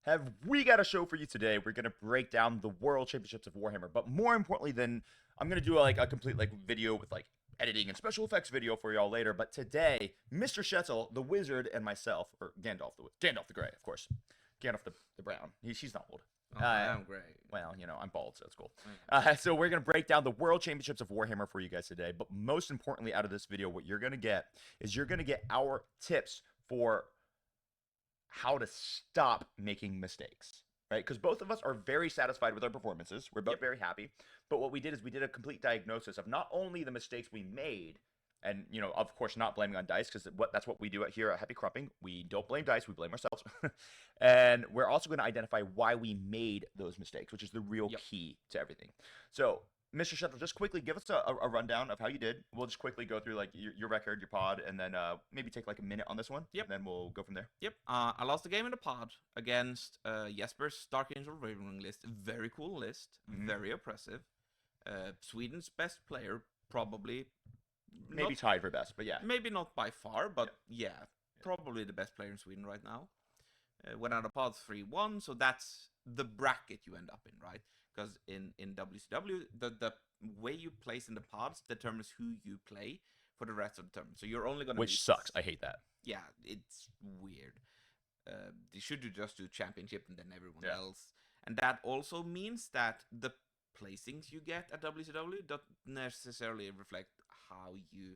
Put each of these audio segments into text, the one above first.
have we got a show for you today. We're gonna break down the World Championships of Warhammer, but more importantly than I'm gonna do like a complete like video with like editing and special effects video for y'all later. But today, Mr. Shetzel, the Wizard, and myself, or Gandalf the Grey, of course, Gandalf the Brown. She's not old. Oh, I'm great. Well, you know, I'm bald, so it's cool. Mm. So we're going to break down the World Championships of Warhammer for you guys today. But most importantly, out of this video, what you're going to get is you're going to get our tips for how to stop making mistakes, right? Because both of us are very satisfied with our performances. We're both very happy. But what we did is we did a complete diagnosis of not only the mistakes we made, and you know, of course, not blaming on dice, because that's what we do here at Happy Crumping. We don't blame dice; we blame ourselves. And we're also going to identify why we made those mistakes, which is the real key to everything. So, Mr. Shuttle, just quickly give us a rundown of how you did. We'll just quickly go through like your record, your pod, and then maybe take like a minute on this one. Yep. And then we'll go from there. Yep. I lost the game in the pod against Jesper's Dark Angel Raven list. Very cool list. Very oppressive. Sweden's best player, probably. Maybe tied for best, but yeah. Maybe not by far, but yeah, probably the best player in Sweden right now. Went out of pod 3-1, so that's the bracket you end up in, right? Because in WCW, the way you place in the pods determines who you play for the rest of the term. So you're only going to Which sucks. I hate that. Yeah, it's weird. They should just do championship and then everyone else. And that also means that the placings you get at WCW don't necessarily reflect how you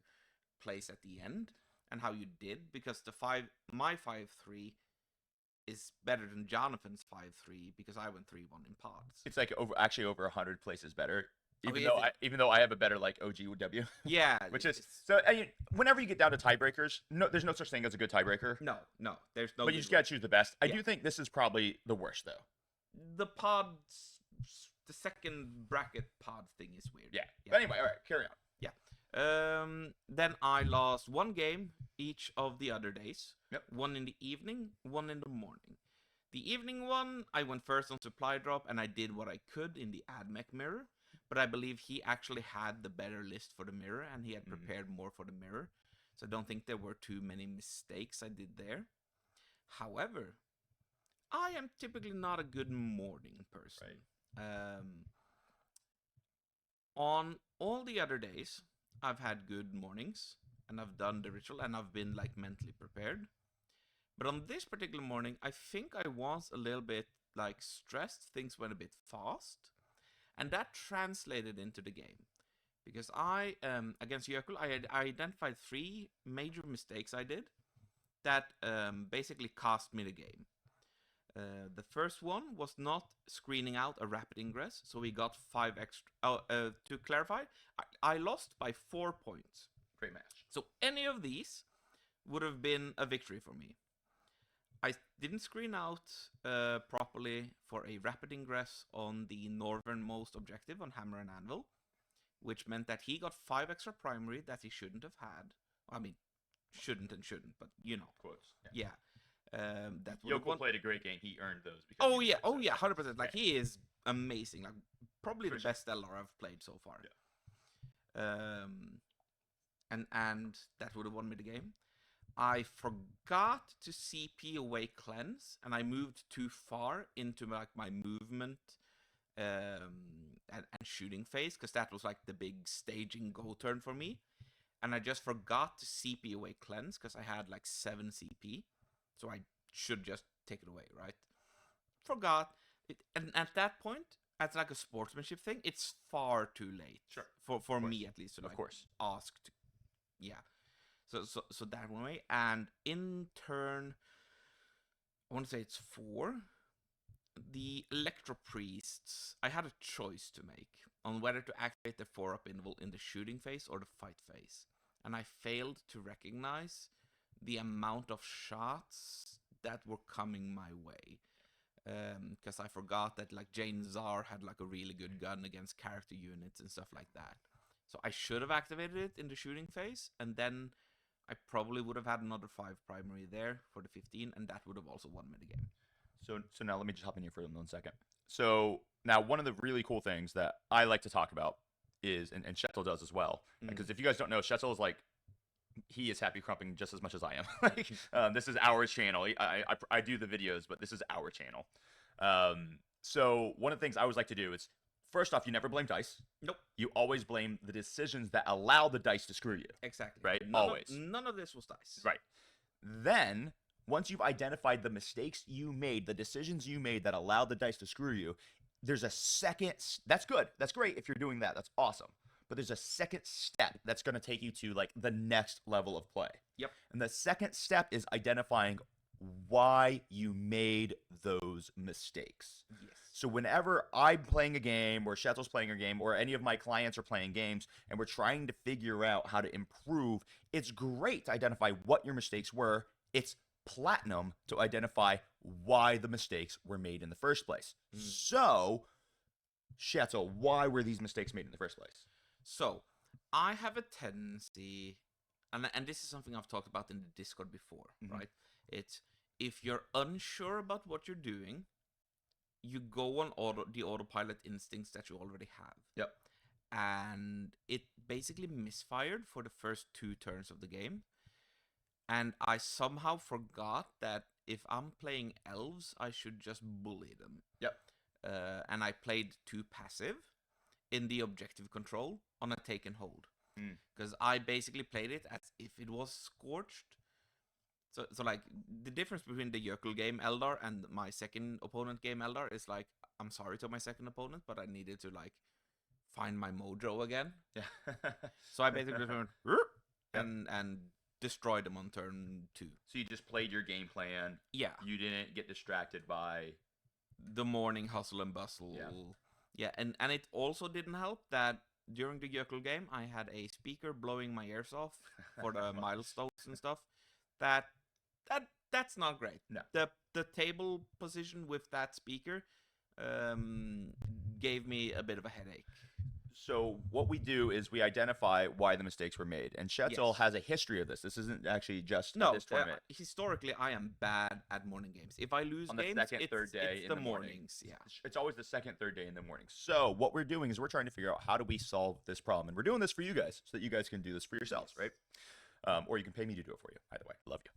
place at the end and how you did, because my 5-3 is better than Jonathan's 5-3 because I went 3-1 in pods. It's like actually over 100 places better. Even though I have a better like OGW. Yeah, which is so. I mean, whenever you get down to tiebreakers, there's no such thing as a good tiebreaker. No, there's no. But you just gotta choose the best. I do think this is probably the worst though. The pods, the second bracket pod thing is weird. Yeah. But anyway, all right, carry on. Then I lost one game each of the other days. Yep. One in the evening, one in the morning. The evening one, I went first on supply drop, and I did what I could in the AdMech mirror. But I believe he actually had the better list for the mirror, and he had prepared more for the mirror. So I don't think there were too many mistakes I did there. However, I am typically not a good morning person. Right. On all the other days, I've had good mornings, and I've done the ritual, and I've been like mentally prepared. But on this particular morning, I think I was a little bit like stressed. Things went a bit fast, and that translated into the game. Because I, against Jökull, I identified 3 major mistakes I did that basically cost me the game. The first one was not screening out a rapid ingress, so we got 5 extra. To clarify, I lost by 4 points. Great match. So any of these would have been a victory for me. I didn't screen out properly for a rapid ingress on the northernmost objective on Hammer and Anvil, which meant that he got 5 extra primary that he shouldn't have had. I mean, shouldn't, but you know. Quotes. Yeah. That Yoko played a great game. He earned those. Because oh yeah, 100%. Like he is amazing. Like probably the best Stellar I've played so far. Yeah. And that would have won me the game. I forgot to CP away cleanse, and I moved too far into like my movement and shooting phase, because that was like the big staging go turn for me. And I just forgot to CP away cleanse because I had like 7 CP. So I should just take it away, right? Forgot. And at that point, as like a sportsmanship thing, it's far too late. Sure. For me at least. To, like, of course. Ask to, yeah. So that one way. And in turn, I want to say it's 4. The Electro Priests, I had a choice to make on whether to activate the 4-up interval in the shooting phase or the fight phase. And I failed to recognize the amount of shots that were coming my way. Because I forgot that like Jane Czar had like a really good gun against character units and stuff like that. So I should have activated it in the shooting phase, and then I probably would have had another 5 primary there for the 15, and that would have also won me the game. So now let me just hop in here for 1 second. So now one of the really cool things that I like to talk about is, and Shetzel does as well, because if you guys don't know, Shetzel is like he is happy crumping just as much as I am. Like, this is our channel. I do the videos, but this is our channel. So one of the things I always like to do is, first off, you never blame dice. Nope. You always blame the decisions that allow the dice to screw you. Exactly. Right? Always. None of this was dice. Right. Then, once you've identified the mistakes you made, the decisions you made that allowed the dice to screw you, there's a second. That's good. That's great if you're doing that. That's awesome. But there's a second step that's going to take you to like the next level of play. Yep. And the second step is identifying why you made those mistakes. Yes. So whenever I'm playing a game, or Shetzel's playing a game, or any of my clients are playing games, and we're trying to figure out how to improve, it's great to identify what your mistakes were. It's platinum to identify why the mistakes were made in the first place. So, Shetzel, why were these mistakes made in the first place? So, I have a tendency, and this is something I've talked about in the Discord before, right? It's if you're unsure about what you're doing, you go on the autopilot instincts that you already have. Yep. And it basically misfired for the first 2 turns of the game. And I somehow forgot that if I'm playing elves, I should just bully them. Yep. And I played too passive in the objective control on a take and hold. Because I basically played it as if it was scorched. So like, the difference between the Jökull game Eldar and my second opponent game Eldar is like, I'm sorry to my second opponent, but I needed to like find my mojo again. Yeah. So I basically just went and destroyed them on turn 2. So you just played your game plan. Yeah. You didn't get distracted by the morning hustle and bustle. Yeah, and it also didn't help that during the Jökull game, I had a speaker blowing my ears off for the milestones and stuff. That's not great. No. The table position with that speaker gave me a bit of a headache. So what we do is we identify why the mistakes were made, and Shetzel Yes. has a history of this. This isn't actually just No, this tournament. historically, I am bad at morning games. If I lose On the games, second, it's, third day it's in the the morning. mornings. Yeah. It's always the second, third day in the morning. So what we're doing is we're trying to figure out how do we solve this problem, and we're doing this for you guys so that you guys can do this for yourselves, right? Or you can pay me to do it for you. Either way, love you.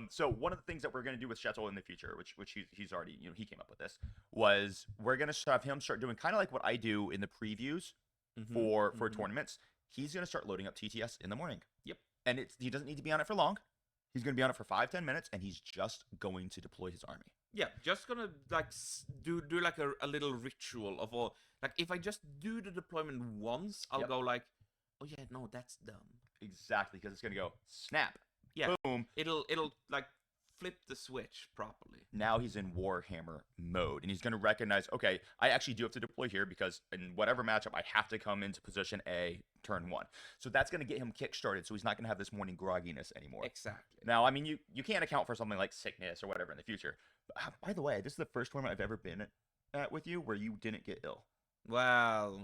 So one of the things that we're going to do with Shetzel in the future, which he's already, he came up with this, was we're going to have him start doing kind of like what I do in the previews for tournaments. He's going to start loading up TTS in the morning. Yep. And he doesn't need to be on it for long. He's going to be on it for 5-10 minutes, and he's just going to deploy his army. Yeah, just gonna like do like a little ritual of all. Like if I just do the deployment once, I'll go like, oh yeah, no, that's dumb. Exactly, because it's gonna go snap. Yeah. Boom. It'll like flip the switch properly. Now he's in Warhammer mode, and he's gonna recognize, okay, I actually do have to deploy here because in whatever matchup I have to come into position A turn 1. So that's gonna get him kick-started, so he's not gonna have this morning grogginess anymore. Exactly. Now, I mean, you can't account for something like sickness or whatever in the future. But, by the way, this is the first tournament I've ever been at with you where you didn't get ill. Well,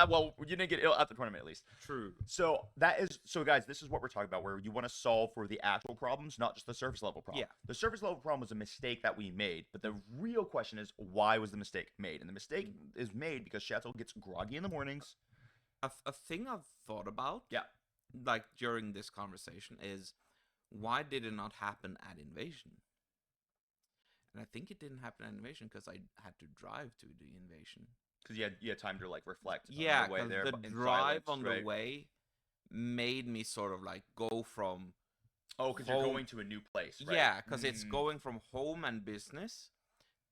well, you didn't get ill at the tournament, at least. True. So guys, this is what we're talking about, where you want to solve for the actual problems, not just the surface level problem. Yeah. The surface level problem was a mistake that we made, but the real question is, why was the mistake made? And the mistake is made because Shetzel gets groggy in the mornings. A thing I've thought about, like during this conversation, is why did it not happen at Invasion? And I think it didn't happen at Invasion because I had to drive to the Invasion. Because you had time to like reflect. Yeah, on the way there, the in drive silence, on right? the way made me sort of like go from. Oh, because you're going to a new place, right? Yeah, because it's going from home and business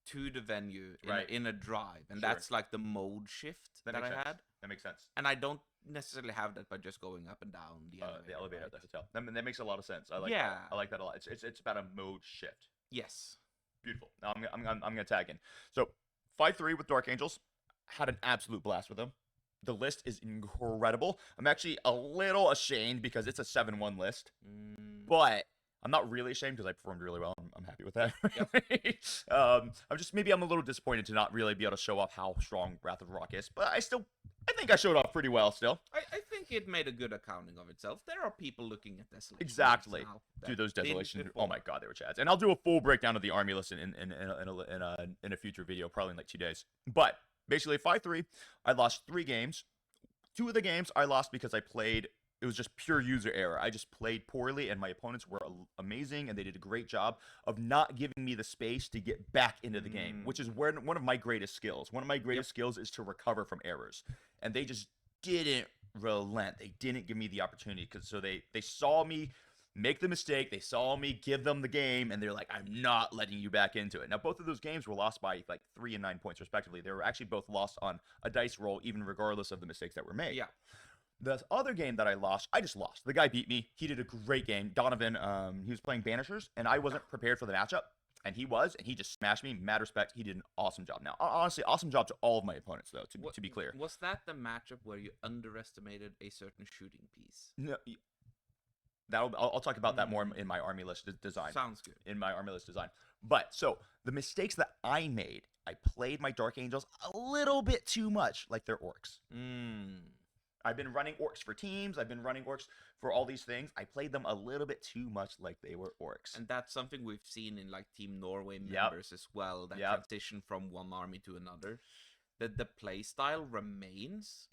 to the venue in a drive, and that's like the mode shift that I had. That makes sense. And I don't necessarily have that by just going up and down the elevator at the hotel. That makes a lot of sense. I like Yeah. that. I like that a lot. It's about a mode shift. Yes. Beautiful. Now I'm gonna tag in. So 5-3 with Dark Angels. Had an absolute blast with them. The list is incredible. I'm actually a little ashamed because it's a 7-1 list, but I'm not really ashamed because I performed really well. I'm happy with that. I'm a little disappointed to not really be able to show off how strong Wrath of Rock is, but I think I showed off pretty well still. I think it made a good accounting of itself. There are people looking at Desolation. Exactly. Now Dude, those Desolation. didn't Oh my god, they were chads. And I'll do a full breakdown of the army list in a future video, probably in like 2 days. But basically 5-3, I lost 3 games. 2 of the games I lost because I played it was just pure user error. I just played poorly, and my opponents were amazing, and they did a great job of not giving me the space to get back into the game, which is where one of my greatest skills. One of my greatest skills is to recover from errors, and they just didn't relent. They didn't give me the opportunity because they saw me make the mistake. They saw me give them the game, and they're like, I'm not letting you back into it. Now, both of those games were lost by like 3 and 9 points, respectively. They were actually both lost on a dice roll, even regardless of the mistakes that were made. Yeah. The other game that I lost, I just lost. The guy beat me. He did a great game. Donovan, he was playing Banishers, and I wasn't prepared for the matchup. And he was, and he just smashed me. Mad respect. He did an awesome job. Now, honestly, awesome job to all of my opponents, though, to be clear. Was that the matchup where you underestimated a certain shooting piece? No, I'll talk about that more in my army list design. Sounds good. In my army list design. But, so, the mistakes that I made, I played my Dark Angels a little bit too much like they're orcs. I've been running orcs for teams. I've been running orcs for all these things. I played them a little bit too much like they were orcs. And that's something we've seen in like Team Norway members as well. That transition from one army to another. The play style remains.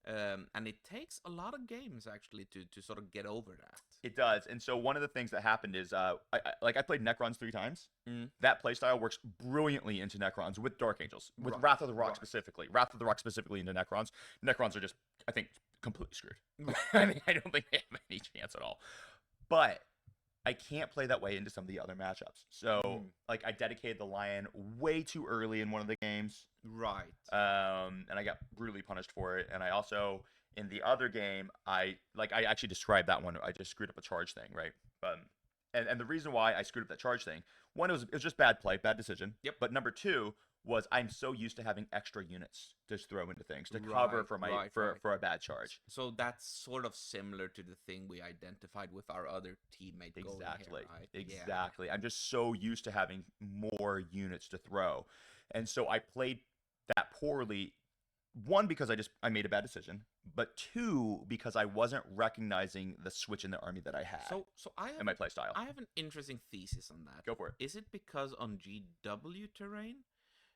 And it takes a lot of games actually to sort of get over that. It does. And so one of the things that happened is I played Necrons 3 times. That playstyle works brilliantly into Necrons with Dark Angels, with Wrath of the Rock specifically. Wrath of the Rock specifically into Necrons. Necrons are just, I think, completely screwed. I mean, I don't think they have any chance at all. But I can't play that way into some of the other matchups. So, like, I dedicated the Lion way too early in one of the games. Right. And I got brutally punished for it. And I also, in the other game, I actually described that one. I just screwed up a charge thing, right? And the reason why I screwed up that charge thing, one, it was just bad play, bad decision. But number two was I'm so used to having extra units to throw into things to cover for my for a bad charge. So that's sort of similar to the thing we identified with our other teammate. Exactly. Here, right? Exactly. I'm just so used to having more units to throw. And so I played that poorly. One, because I made a bad decision, but two, because I wasn't recognizing the switch in the army that I had. So I have in my playstyle. I have an interesting thesis on that. Go for it. Is it because on GW terrain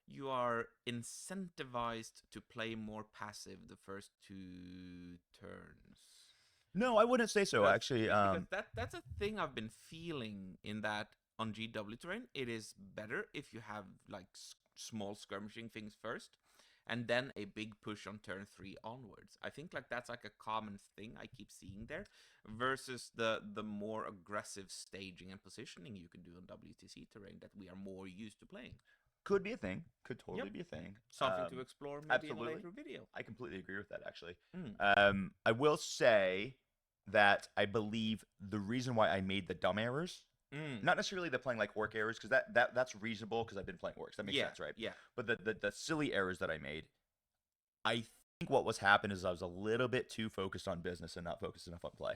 you are incentivized to play more passive the first 2 turns? No, I wouldn't say so. Actually, because that's a thing I've been feeling in that on GW terrain. It is better if you have like small skirmishing things first, and then a big push on turn 3 onwards. I think like that's like a common thing I keep seeing there, versus the more aggressive staging and positioning you can do on WTC terrain that we are more used to playing. Could be a thing. Could totally be a thing. Something to explore maybe in a later video. I completely agree with that, actually. I will say that I believe the reason why I made the dumb errors, not necessarily the playing like orc errors, because that's reasonable because I've been playing orcs. That makes sense, right? Yeah. But the silly errors that I made, I think what was happened is I was a little bit too focused on business and not focused enough on play.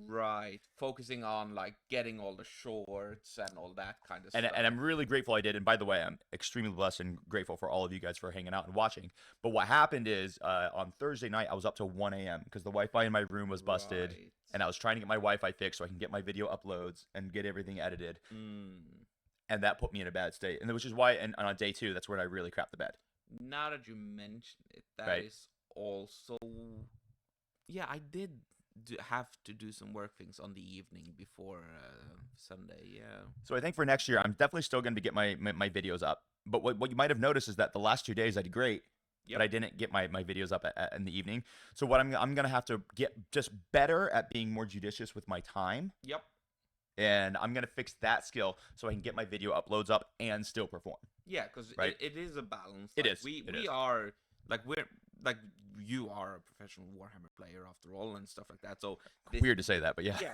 Right, focusing on like getting all the shorts and all that kind of stuff. And I'm really grateful I did. And by the way, I'm extremely blessed and grateful for all of you guys for hanging out and watching. But what happened is on Thursday night, I was up till 1 a.m. because the Wi-Fi in my room was busted. Right. And I was trying to get my Wi-Fi fixed so I can get my video uploads and get everything edited. And that put me in a bad state. And which is why, and on day 2, that's when I really crapped the bed. Now that you mention it, that is also... Yeah, I did have to do some work things on the evening before Sunday, yeah. So I think for next year, I'm definitely still going to get my videos up. But what you might have noticed is that the last 2 days I did great, but I didn't get my videos up in the evening. So what I'm going to have to get just better at being more judicious with my time. And I'm going to fix that skill so I can get my video uploads up and still perform. Yeah, because it is a balance. It like, is. We are, like, we're, like, you are a professional Warhammer player after all and stuff like that. So this, weird to say that, but yeah. Yeah,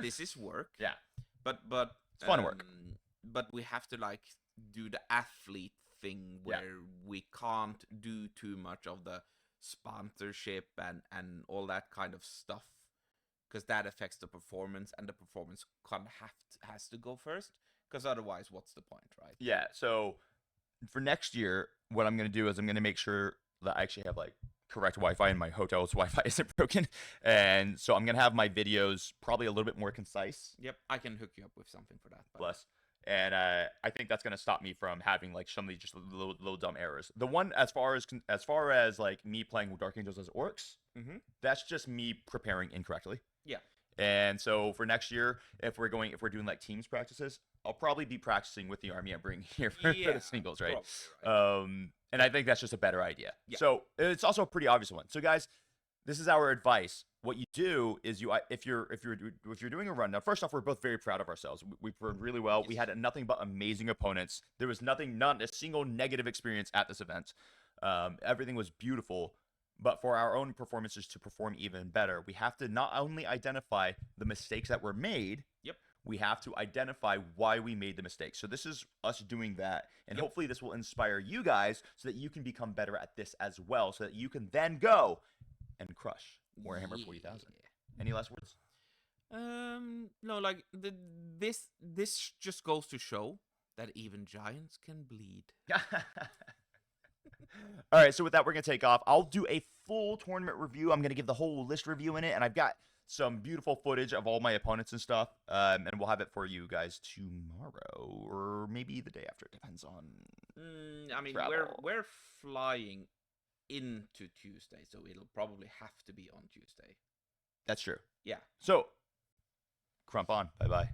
this is work. Yeah. But it's fun work. But we have to like do the athlete thing where we can't do too much of the sponsorship and all that kind of stuff, because that affects the performance, and the performance kind of has to go first, because otherwise what's the point, right? Yeah. So for next year, what I'm going to do is I'm going to make sure that I actually have like correct Wi-Fi and my hotel's Wi-Fi isn't broken. And so I'm going to have my videos probably a little bit more concise. Yep, I can hook you up with something for that. Bless. And I think that's gonna stop me from having like some of these just little dumb errors. The one as far as like me playing with Dark Angels as orcs, Mm-hmm. that's just me preparing incorrectly. Yeah. And so for next year, if we're doing like teams practices, I'll probably be practicing with the army I'm bringing here for Yeah. the singles, right? Probably right. And Yeah. I think that's just a better idea. Yeah. So it's also a pretty obvious one. So guys, this is our advice. What you do is if you're doing a run. Now, first off, we're both very proud of ourselves. We performed really well. We Yes. had nothing but amazing opponents. There was not a single negative experience at this event. Everything was beautiful. But for our own performances to perform even better, we have to not only identify the mistakes that were made. Yep. We have to identify why we made the mistakes. So this is us doing that, and Yep. hopefully this will inspire you guys so that you can become better at this as well, so that you can then go and crush Warhammer 40,000. Any last words? No, like this just goes to show that even giants can bleed. All right, so with that, we're going to take off. I'll do a full tournament review. I'm going to give the whole list review in it, and I've got some beautiful footage of all my opponents and stuff, and we'll have it for you guys tomorrow, or maybe the day after. It depends on I mean, travel. we're flying into Tuesday, so it'll probably have to be on Tuesday. That's true. Yeah. So, crump on. Bye-bye.